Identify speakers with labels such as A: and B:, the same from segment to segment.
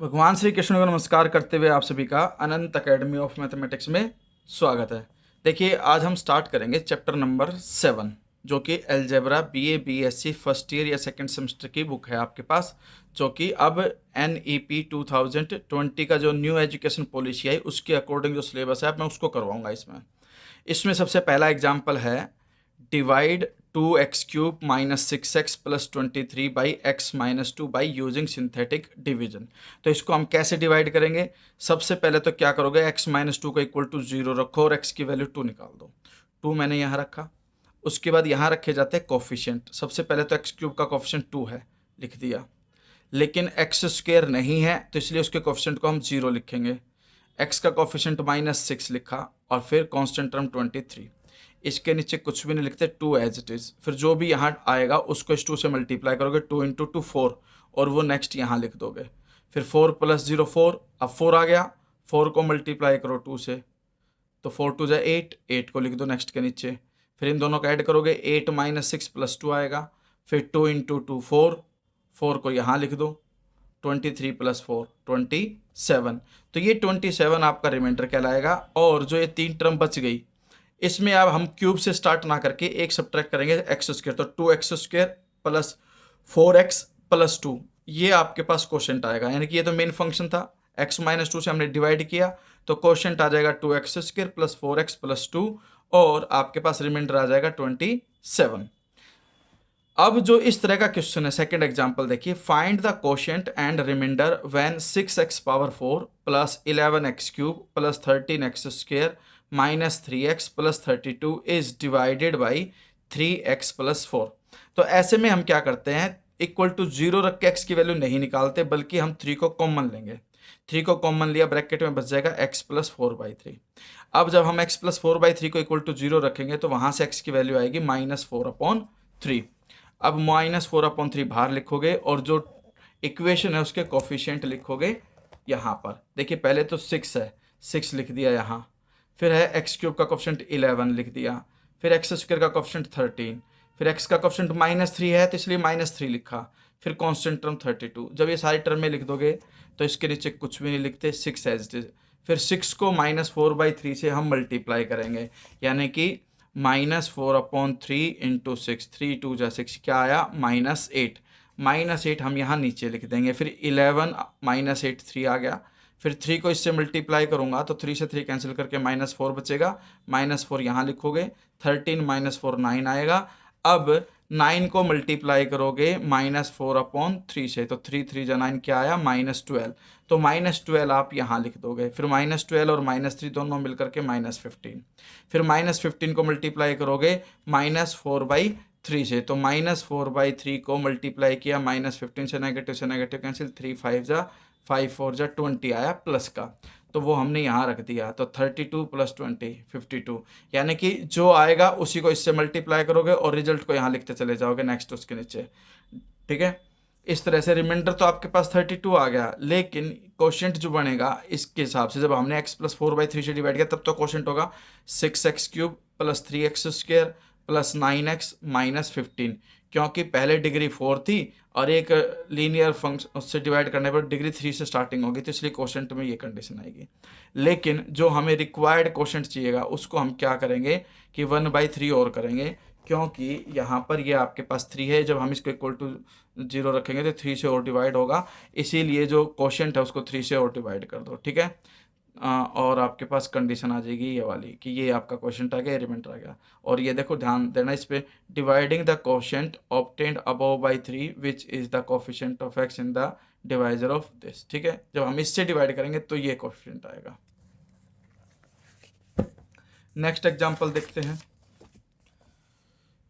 A: भगवान श्री कृष्ण को नमस्कार करते हुए आप सभी का अनंत अकेडमी ऑफ मैथमेटिक्स में स्वागत है। देखिए, आज हम स्टार्ट करेंगे चैप्टर नंबर 7, जो कि algebra BA BSc first year या सेकंड सेमेस्टर की बुक है आपके पास, जो कि अब NEP 2020 का जो न्यू एजुकेशन पॉलिसी है उसके अकॉर्डिंग जो सिलेबस है, अब मैं उसको करवाऊंगा। इसमें सबसे पहला एग्जाम्पल है divide 2x³ - 6x + 23 by x - 2 by using synthetic division. तो इसको हम कैसे डिवाइड करेंगे? सबसे पहले तो क्या करोगे, x - 2 का इक्वल टू 0 रखो और x की वैल्यू 2 निकाल दो। 2 मैंने यहाँ रखा। उसके बाद यहाँ रखे जाते हैं कोफिशिएंट। सबसे पहले तो x³ का कोफिशिएंट 2 है, लिख दिया। लेकिन x² नहीं है तो इसलिए उसके कोफिशिएंट को हम 0 लिखेंगे। x का कोफिशिएंट -6 लिखा और फिर कांस्टेंट टर्म 23। इसके नीचे कुछ भी नहीं लिखते, 2 एज इट इज़। फिर जो भी यहाँ आएगा उसको इस 2 से मल्टीप्लाई करोगे, 2 × 2 4, और वो नेक्स्ट यहाँ लिख दोगे। फिर 4 + 0 4, अब 4 आ गया। 4 को मल्टीप्लाई करो 2 से, तो 4 × 2 = 8, 8 को लिख दो नेक्स्ट के नीचे। फिर इन दोनों का ऐड करोगे, 8 - 6 + 2 आएगा। फिर 2 × 2 4, 4 को यहाँ लिख दो। 23 + 4 27। तो ये 27 आपका रिमाइंडर कहलाएगा। और जो ये 3 टर्म बच गई, इसमें अब हम क्यूब से स्टार्ट ना करके एक सब्ट्रैक्ट करेंगे x²। तो 2x² + 4x + 2, ये आपके पास क्वोशंट आएगा। यानी कि ये तो मेन फंक्शन था, x - 2 से हमने डिवाइड किया तो क्वोशंट आ जाएगा 2x² + 4x + 2, और आपके पास रिमाइंडर आ जाएगा 27। अब जो इस तरह का क्वेश्चन है, सेकंड एग्जांपल देखिए, find the quotient and remainder when 6x⁴ + 11x³ + 13x² - 3x + 32 is divided by 3x + 4। तो ऐसे में हम क्या करते हैं, इक्वल टू 0 रख के x की वैल्यू नहीं निकालते, बल्कि हम 3 को कॉमन लेंगे। 3 को कॉमन लिया, ब्रैकेट में बच जाएगा x + 4/3। अब जब हम x + 4/3 को इक्वल टू 0 रखेंगे तो वहां से x की वैल्यू आएगी -4/3। अब -4/3 बाहर लिखोगे और जो इक्वेशन है उसके कोफिशिएंट लिखोगे यहाँ पर। देखिए, पहले तो 6 है, 6 लिख दिया यहाँ। फिर है x³ का कोफिशिएंट 11 लिख दिया। फिर x² का कोफिशिएंट 13। फिर x का कोफिशिएंट -3 है तो इसलिए -3 लिखा। फिर कांस्टेंट टर्म 32। जब ये सारी टर्में लिख दोगे तो इसके नीचे कुछ भी नहीं लिखते, 6 एज इट इज। फिर 6 को -4/3 से हम मल्टीप्लाई करेंगे, यानी कि -4/3 × 6, 3 × 2 = 6, क्या आया -8। -8 हम यहाँ नीचे लिख देंगे। फिर 11 -8 3 आ गया। फिर 3 को इससे मल्टीप्लाई करूंगा तो 3 से 3 कैंसिल करके -4 बचेगा, -4 यहाँ लिखोगे। 13 - 4 9 आएगा। अब 9 को मल्टीप्लाई करोगे -4/3 से, तो 3 3 × 9 क्या आया -12। तो -12 आप यहाँ लिख दोगे। फिर -12 और -3 दोनों मिलकर के -15। फिर -15 को मल्टीप्लाई करोगे -4/3 से, तो -4/3 को मल्टीप्लाई किया, -15 से नेगेटिव कैंसिल, 3 5 = 5 4 = 20 आया प्लस का, तो वो हमने यहाँ रख दिया। तो 32 + 20 52, यानी कि जो आएगा उसी को इससे मल्टीप्लाई करोगे और रिजल्ट को यहाँ लिखते चले जाओगे नेक्स्ट उसके नीचे। ठीक है, इस तरह से रिमाइंडर तो आपके पास 32 आ गया, लेकिन क्वोशंट जो बनेगा इसके हिसाब से, जब हमने x + 4/3 से डिवाइड किया तब तो क्वोशंट होगा 6x³ + 3x² + 9x - 15, क्योंकि पहले डिग्री 4 थी और एक लीनियर फंक्शन उससे डिवाइड करने पर डिग्री 3 से स्टार्टिंग होगी, तो इसलिए क्वोशंट में ये कंडीशन आएगी। लेकिन जो हमें रिक्वायर्ड क्वोशंट चाहिएगा उसको हम क्या करेंगे कि 1/3 और करेंगे, क्योंकि यहाँ पर ये आपके पास 3 है। जब हम इसको इक्वल टू 0 रखेंगे तो 3 से और डिवाइड होगा, इसीलिए जो क्वोशंट है उसको 3 से और डिवाइड कर दो। ठीक है, और आपके पास कंडीशन आ जाएगी ये वाली कि ये आपका क्वोशंट आ गया, रिमाइंडर आ गया। और ये देखो, ध्यान देना इस पे, dividing the quotient obtained above by 3 which is the coefficient of x in the divisor of this. ठीक है, जब हम इससे डिवाइड करेंगे तो ये कोफिशिएंट आएगा। नेक्स्ट एग्जांपल देखते हैं।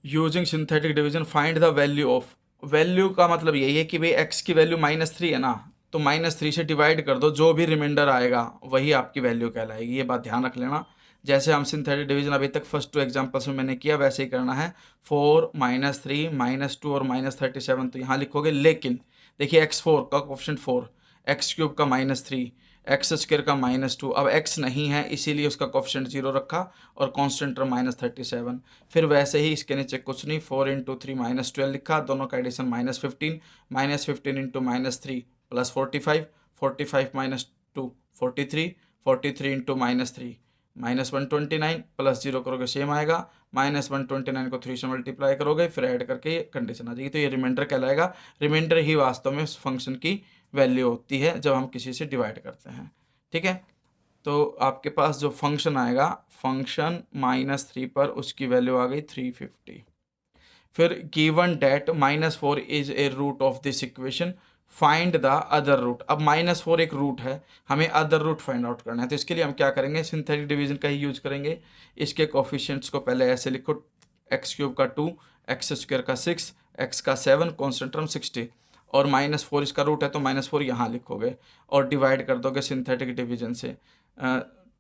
A: Using synthetic division find the value of. Value का मतलब यही है कि भाई x की वैल्यू -3 है ना, तो -3 से डिवाइड कर दो, जो भी रिमाइंडर आएगा वही आपकी वैल्यू कहलाएगी। ये बात ध्यान रख लेना। जैसे हम सिंथेटिक डिवीजन अभी तक फर्स्ट 2 एग्जांपल्स में मैंने किया, वैसे ही करना है। 4 -3 -2 और -37 तो यहाँ लिखोगे। लेकिन देखिए, x4 का कोफिशिएंट 4, x³ का -3, x² का -2। अब x नहीं है इसीलिए उसका कोफिशिएंट 0 रखा और कांस्टेंट टर्म -37। फिर वैसे ही इसके नीचे कुछ नहीं, 4 × 3 -12 लिखा, दोनों का addition -15, -15 × -3 plus 45, 45 minus 2 43, 43 into minus 3 minus 129, plus 0 करोगे सेम आएगा, माइनस 129 को 3 से मल्टीप्लाई करोगे, फिर ऐड करके ये कंडीशन आ जाएगी। तो ये रिमाइंडर कहलाएगा। रिमाइंडर ही वास्तव में उस फंक्शन की वैल्यू होती है जब हम किसी से डिवाइड करते हैं। ठीक है, तो आपके पास जो फंक्शन आएगा, फंक्शन -3 पर उसकी वैल्यू आ गई 350। फिर given that -4 is a root of this equation, find the other root. अब -4 एक रूट है, हमें अदर रूट फाइंड आउट करना है। तो इसके लिए हम क्या करेंगे, सिंथेटिक डिवीजन का ही यूज करेंगे। इसके कोफिशिएंट्स को पहले ऐसे लिखो, x³ का 2, x² का 6, x का 7, कॉन्स्टेंट टर्म 60, और -4 इसका रूट है तो -4 यहाँ लिखोगे और डिवाइड कर दोगे सिंथेटिक डिवीजन से।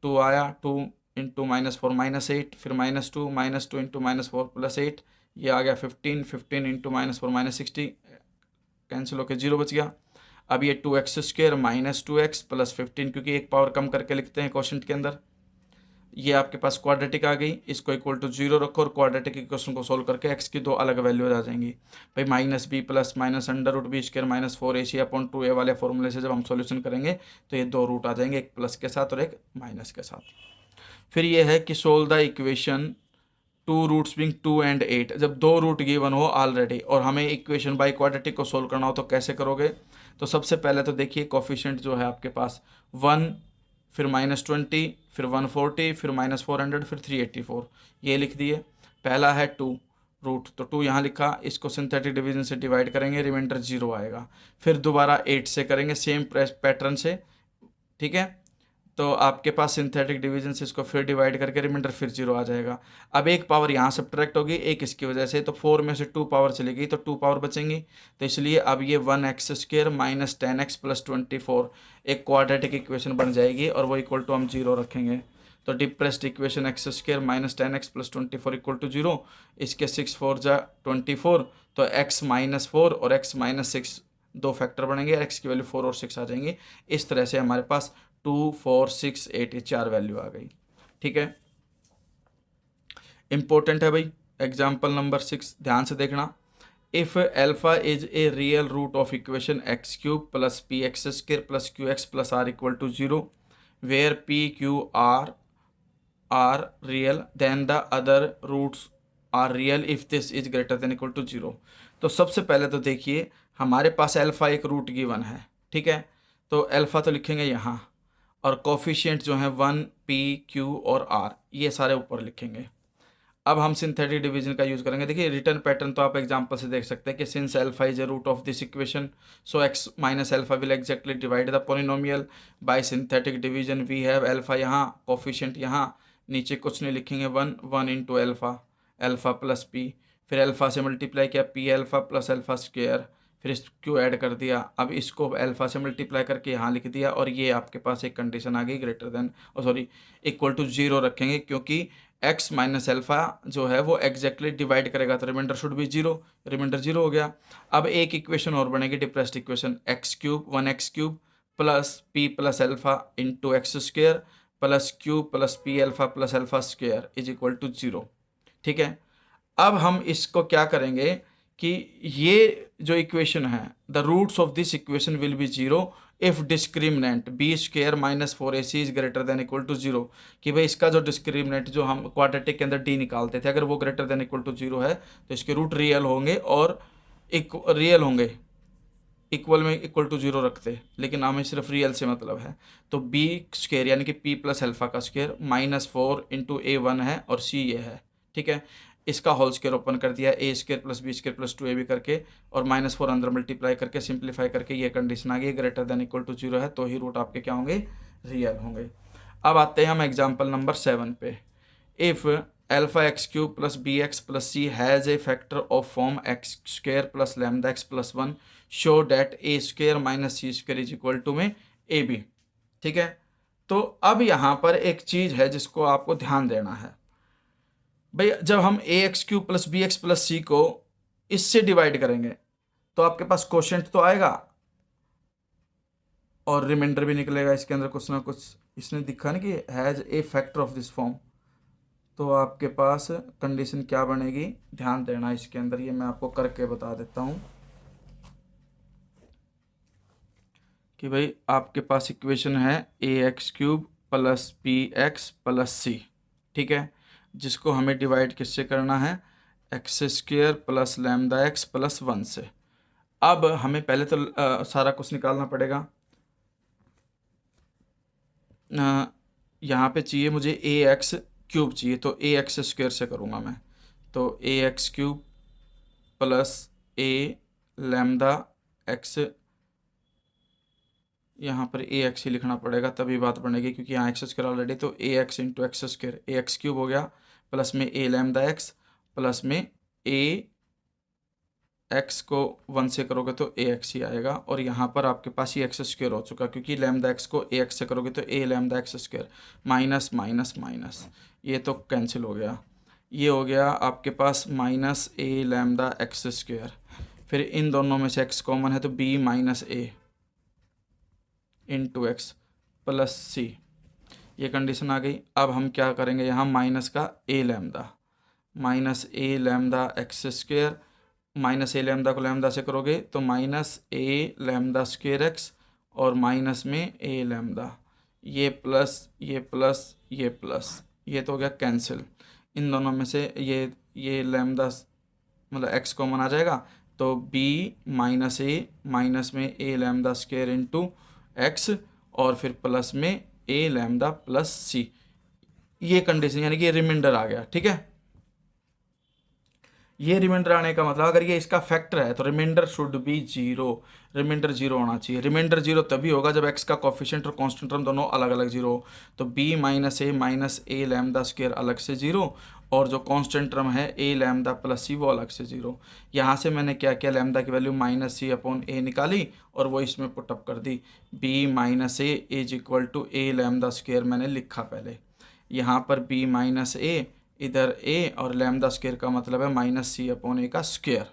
A: 2 आया, 2 इंटू -4 -8, फिर -2, -2 इंटू -4 +8, ये आ गया 15, 15 इंटू -4 -60, कैंसिल होकर 0 बच गया। अब ये 2x² माइनस 2x प्लस 15, क्योंकि एक पावर कम करके लिखते हैं क्वेश्चन के अंदर। ये आपके पास क्वाड्रेटिक आ गई, इसको इक्वल टू 0 रखो और क्वाड्रेटिक इक्वेशन को सोल्व करके x की दो अलग वैल्यूज आ जाएंगी। भाई -b plus minus √b² -4ac/2a वाले फॉर्मूले से जब हम सॉल्यूशन करेंगे तो ये दो रूट आ जाएंगे, एक प्लस के साथ और एक माइनस के साथ। फिर ये है कि solve the equation 2 roots being 2 and 8। जब दो रूट गिवन हो ऑलरेडी और हमें इक्वेशन बाय क्वाड्रेटिक को सोल्व करना हो तो कैसे करोगे। तो सबसे पहले तो देखिए कोफिशिएंट जो है आपके पास 1, फिर -20, फिर 140, फिर -400, फिर 384, ये लिख दिए। पहला है 2 रूट, तो 2 यहाँ लिखा, इसको सिंथेटिक डिवीजन से डिवाइड करेंगे, रिमाइंडर 0 आएगा। फिर दोबारा 8 से करेंगे सेम पैटर्न से। ठीक है, तो आपके पास सिंथेटिक डिवीजन से इसको फिर डिवाइड करके रिमाइंडर फिर 0 आ जाएगा। अब एक पावर यहाँ सब्ट्रैक्ट होगी, एक इसकी वजह से, तो 4 में से 2 पावर चली गई तो 2 पावर बचेंगी। तो इसलिए अब ये 1x² माइनस 10x प्लस 24 एक क्वाड्रेटिक इक्वेशन बन जाएगी और वो इक्वल टू हम 0 रखेंगे। तो depressed equation x² minus 10x plus 24 equal to 0। इसके 6 4 जा 24, तो x -4 और x -6 दो फैक्टर बनेंगे, x की वैल्यू 4 और 6 आ जाएंगी। इस तरह से हमारे पास 2 4 6 8 ये 4 वैल्यू आ गई। ठीक है, इंपॉर्टेंट है भाई। एग्जाम्पल नंबर 6 ध्यान से देखना। If alpha is a real root of equation x³ plus px² plus qx plus r equal to 0 where p q r are real then the other roots are real if this is greater than equal to 0। तो सबसे पहले तो देखिए हमारे पास alpha एक root given है। ठीक है, तो अल्फा तो लिखेंगे यहाँ, और कोफिशिएंट जो है 1 p q और r ये सारे ऊपर लिखेंगे। अब हम सिंथेटिक डिवीजन का यूज करेंगे। देखिए रिटर्न पैटर्न तो आप एग्जांपल से देख सकते हैं कि since alpha is a root of this equation so x minus alpha will exactly divide the polynomial by synthetic division. We have alpha यहाँ, कोफिशिएंट यहाँ, नीचे कुछ नहीं लिखेंगे, 1 into alpha, alpha plus p, फिर अल्फा से मल्टीप्लाई किया p alpha plus alpha square, फिर इसको ऐड कर दिया। अब इसको अल्फा से मल्टीप्लाई करके यहाँ लिख दिया और ये आपके पास एक कंडीशन आ गई ग्रेटर देन इक्वल टू 0 रखेंगे, क्योंकि x माइनस अल्फा जो है वो एग्जैक्टली डिवाइड करेगा तो रिमाइंडर शुड बी 0, रिमाइंडर 0 हो गया। अब एक इक्वेशन और बनेगी depressed equation x³ 1x³ plus p plus alpha into x² plus q plus p alpha plus alpha square is equal to 0। ठीक है, अब हम इसको क्या करेंगे कि ये जो इक्वेशन है the roots of this equation will be 0 if discriminant b² minus 4ac is greater than equal to 0। कि भाई इसका जो डिस्क्रिमिनेंट जो हम क्वाड्रेटिक के अंदर d निकालते थे, अगर वो ग्रेटर देन इक्वल टू 0 है तो इसके रूट रियल होंगे और रियल होंगे, इक्वल में इक्वल टू 0 रखते, लेकिन हमें सिर्फ रियल से मतलब है। तो b² यानी कि p प्लस अल्फा का स्क्वायर -4 इंटू a1 है और c ये है। ठीक है, इसका होल स्क्वायर ओपन कर दिया, a² plus b² plus 2ab करके, और -4 अंदर मल्टीप्लाई करके सिंप्लीफाई करके ये कंडीशन आ गई ग्रेटर देन इक्वल टू 0 है, तो ही रूट आपके क्या होंगे, रियल होंगे। अब आते हैं हम एग्जाम्पल नंबर 7 पे। If alpha x³ plus bx plus c has a factor of form x² plus lambda x plus 1 show that a² minus c² is equal to में ab। ठीक है, तो अब यहाँ पर एक चीज़ है जिसको आपको ध्यान देना है। भाई जब हम ax³ plus bx plus c को इससे डिवाइड करेंगे तो आपके पास क्वोशेंट तो आएगा और रिमाइंडर भी निकलेगा इसके अंदर कुछ ना कुछ। इसने दिखा ना कि has a factor of this form, तो आपके पास कंडीशन क्या बनेगी, ध्यान देना इसके अंदर, ये मैं आपको करके बता देता हूँ। कि भाई आपके पास इक्वेशन है a x cube plus b x plus c, ठीक है, जिसको हमें डिवाइड किससे करना है, x square plus lambda x plus 1 से। अब हमें पहले तो सारा कुछ निकालना पड़ेगा। यहाँ पे चाहिए मुझे ए एक्स क्यूब चाहिए, तो ए एक्स स्क्वेयर से करूँगा मैं। तो ए एक्स क्यूब प्लस ए लैम्डा एक्स, यहाँ पर ए एक्स ही लिखना पड़ेगा तभी बात बनेगी, क्योंकि यहाँ एक्स स्क्वायर ऑलरेडी, तो ए एक्स इंटू एक्स स्क्वायर, ए एक्स क्यूब हो गया प्लस में ए लैम्डा एक्स प्लस में ए एक्स को 1 से करोगे तो ए एक्स ही आएगा, और यहाँ पर आपके पास ये एक्स स्क्वायर हो चुका, क्योंकि लैम्डा एक्स को ए एक्स से करोगे तो a lambda x square, minus minus minus, ये तो कैंसिल हो गया। ये हो गया आपके पास minus a lambda x square, फिर इन दोनों में से एक्स कॉमन है तो b minus a into x plus c, ये कंडीशन आ गई। अब हम क्या करेंगे, यहाँ माइनस का ए lambda, minus a lambda x square, minus a lambda को लैम्डा से करोगे तो minus a lambda square x, और माइनस में ए लैम्डा, ये प्लस ये प्लस ये प्लस, ये तो हो गया कैंसिल। इन दोनों में से ये लैम्डा मतलब एक्स कॉमन आ जाएगा, तो बी माइनस ए, माइनस में ए लैम्डा स्क्वेयर इंटू एक्स, और फिर प्लस में ए लैम्डा प्लस सी, ये कंडीशन यानी कि ये रिमाइंडर आ गया, ठीक है। ये रिमाइंडर आने का मतलब अगर ये इसका फैक्टर है तो remainder should be zero, remainder zero होना चाहिए। रिमाइंडर जीरो तभी होगा जब एक्स का कोफिशिएंट और कांस्टेंट टर्म दोनों अलग अलग जीरो हो, तो b minus a lambda square अलग से जीरो, और जो कांस्टेंट टर्म है ए लैम्डा प्लस सी वो अलग से जीरो। यहाँ से मैंने क्या किया, लैम्डा की value minus c upon a निकाली और वो इसमें पुटअप कर दी, b minus a is equal to a lambda square मैंने लिखा पहले, यहाँ पर बी माइनस ए, इधर ए, और लैम्डा स्क्वायर का मतलब है माइनस सी अपॉन ए का स्क्वायर,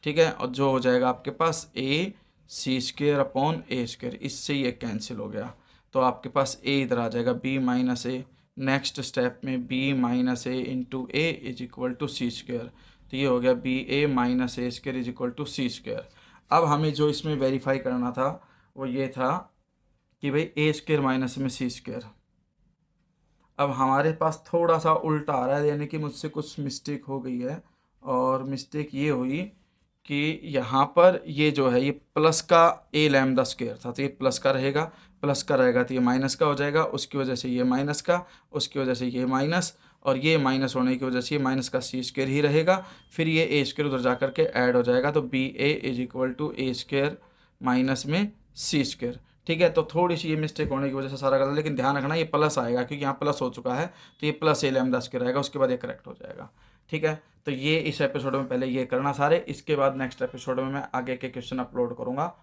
A: ठीक है, और जो हो जाएगा आपके पास ए सी स्क्वायर अपॉन ए स्क्वायर, इससे ये कैंसिल हो गया, तो आपके पास ए इधर आ जाएगा b minus a. Next step में b minus a into a is equal to c square, तो ये हो गया b a minus a square is equal to c square. अब हमें जो इसमें वेरीफाई करना था वो ये था कि भाई ए स्क्वायर माइनस में सी स्क्वायर। अब हमारे पास थोड़ा सा उल्टा आ रहा है, यानी कि मुझसे कुछ मिस्टेक हो गई है, और मिस्टेक ये हुई कि यहाँ पर ये जो है ये प्लस का ए लैम्डा स्क्वायर था, तो ये प्लस का रहेगा, प्लस का रहेगा तो ये माइनस का हो जाएगा, उसकी वजह से ये माइनस का, उसकी वजह से ये माइनस, और ये माइनस होने की वजह से ये माइनस का सी स्क्वायर ही रहेगा, फिर ये ए स्क्वायर उधर जा करके ऐड हो जाएगा, तो b a is equal to a square minus में सी स्क्वायर, ठीक है। तो थोड़ी सी ये मिस्टेक होने की वजह से सारा गलत, लेकिन ध्यान रखना ये प्लस आएगा, क्योंकि यहाँ प्लस हो चुका है, तो ये प्लस ए लैम्डा स्क्वायर आएगा, उसके बाद ये करेक्ट हो जाएगा, ठीक है। तो ये इस एपिसोड में पहले ये करना सारे, इसके बाद नेक्स्ट एपिसोड में मैं आगे के क्वेश्चन अपलोड करूँगा।